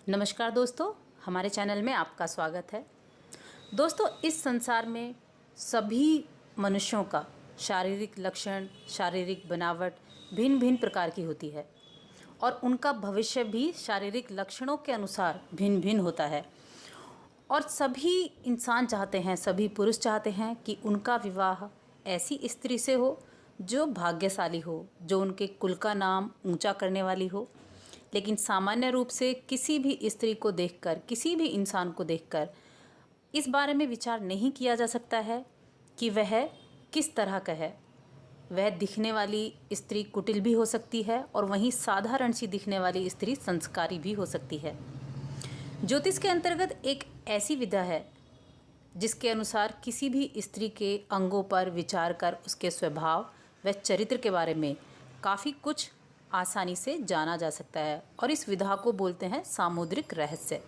नमस्कार दोस्तों, हमारे चैनल में आपका स्वागत है। दोस्तों, इस संसार में सभी मनुष्यों का शारीरिक लक्षण, शारीरिक बनावट भिन्न भिन्न प्रकार की होती है और उनका भविष्य भी शारीरिक लक्षणों के अनुसार भिन्न भिन्न होता है। और सभी इंसान चाहते हैं, सभी पुरुष चाहते हैं कि उनका विवाह ऐसी स्त्री से हो जो भाग्यशाली हो, जो उनके कुल का नाम ऊंचा करने वाली हो। लेकिन सामान्य रूप से किसी भी स्त्री को देखकर, किसी भी इंसान को देखकर इस बारे में विचार नहीं किया जा सकता है कि वह किस तरह का है। वह दिखने वाली स्त्री कुटिल भी हो सकती है और वहीं साधारण सी दिखने वाली स्त्री संस्कारी भी हो सकती है। ज्योतिष के अंतर्गत एक ऐसी विधा है जिसके अनुसार किसी भी स्त्री के अंगों पर विचार कर उसके स्वभाव व चरित्र के बारे में काफ़ी कुछ आसानी से जाना जा सकता है और इस विधा को बोलते हैं सामुद्रिक रहस्य।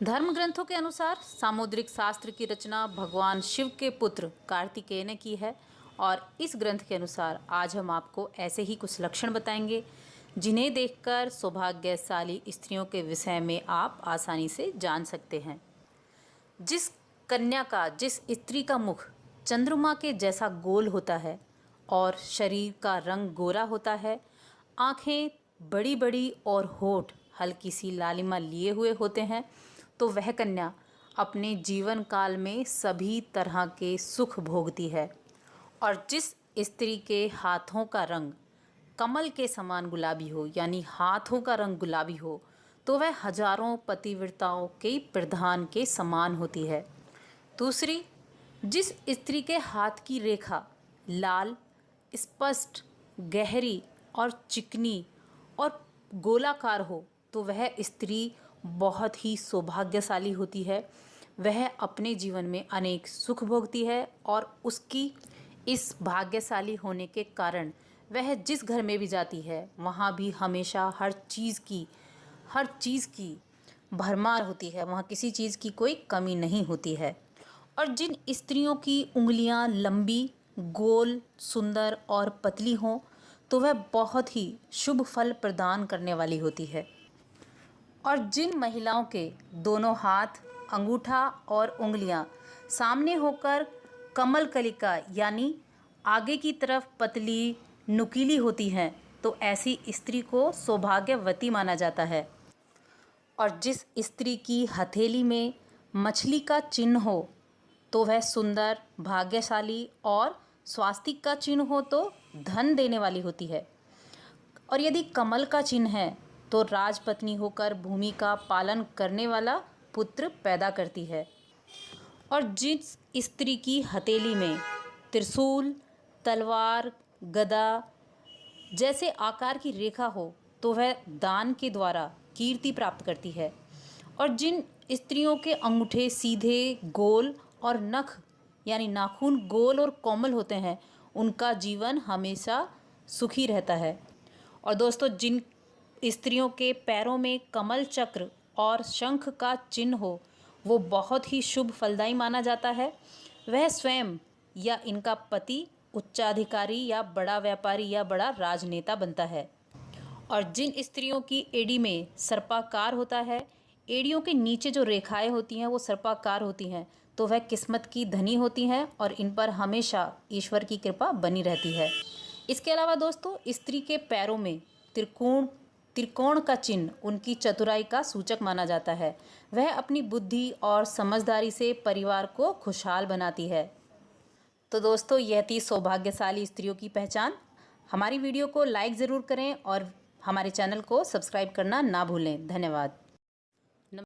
धर्म ग्रंथों के अनुसार सामुद्रिक शास्त्र की रचना भगवान शिव के पुत्र कार्तिकेय ने की है और इस ग्रंथ के अनुसार आज हम आपको ऐसे ही कुछ लक्षण बताएंगे जिन्हें देखकर सौभाग्यशाली स्त्रियों के विषय में आप आसानी से जान सकते हैं। जिस कन्या का, जिस स्त्री का मुख चंद्रमा के जैसा गोल होता है और शरीर का रंग गोरा होता है, आँखें बड़ी बड़ी और होठ हल्की सी लालिमा लिए हुए होते हैं, तो वह कन्या अपने जीवन काल में सभी तरह के सुख भोगती है। और जिस स्त्री के हाथों का रंग कमल के समान गुलाबी हो, यानी हाथों का रंग गुलाबी हो, तो वह हजारों पतिव्रताओं के प्रधान के समान होती है। दूसरी, जिस स्त्री के हाथ की रेखा लाल, स्पष्ट, गहरी और चिकनी और गोलाकार हो, तो वह स्त्री बहुत ही सौभाग्यशाली होती है। वह अपने जीवन में अनेक सुख भोगती है और उसकी इस भाग्यशाली होने के कारण वह जिस घर में भी जाती है वहाँ भी हमेशा हर चीज़ की भरमार होती है, वहाँ किसी चीज़ की कोई कमी नहीं होती है। और जिन स्त्रियों की उंगलियां लंबी, गोल, सुंदर और पतली हों, तो वह बहुत ही शुभ फल प्रदान करने वाली होती है। और जिन महिलाओं के दोनों हाथ, अंगूठा और उंगलियां सामने होकर कमल कलिका यानी आगे की तरफ पतली, नुकीली होती हैं, तो ऐसी स्त्री को सौभाग्यवती माना जाता है। और जिस स्त्री की हथेली में मछली का चिन्ह हो, तो वह सुंदर, भाग्यशाली और स्वास्तिक का चिन्ह हो तो धन देने वाली होती है। और यदि कमल का चिन्ह है तो राजपत्नी होकर भूमि का पालन करने वाला पुत्र पैदा करती है। और जिस स्त्री की हथेली में त्रिशूल, तलवार, गदा जैसे आकार की रेखा हो, तो वह दान के द्वारा कीर्ति प्राप्त करती है। और जिन स्त्रियों के अंगूठे सीधे, गोल और नख यानी नाखून गोल और कोमल होते हैं, उनका जीवन हमेशा सुखी रहता है। और दोस्तों, जिन स्त्रियों के पैरों में कमल चक्र और शंख का चिन्ह हो, वो बहुत ही शुभ फलदायी माना जाता है। वह स्वयं या इनका पति उच्चाधिकारी या बड़ा व्यापारी या बड़ा राजनेता बनता है। और जिन स्त्रियों की एड़ी में सर्पाकार होता है, एड़ियों के नीचे जो रेखाएं होती हैं वो सर्पाकार होती हैं, तो वह किस्मत की धनी होती हैं और इन पर हमेशा ईश्वर की कृपा बनी रहती है। इसके अलावा दोस्तों, स्त्री के पैरों में त्रिकोण का चिन्ह उनकी चतुराई का सूचक माना जाता है। वह अपनी बुद्धि और समझदारी से परिवार को खुशहाल बनाती है। तो दोस्तों, यह थी सौभाग्यशाली स्त्रियों की पहचान। हमारी वीडियो को लाइक ज़रूर करें और हमारे चैनल को सब्सक्राइब करना ना भूलें। धन्यवाद।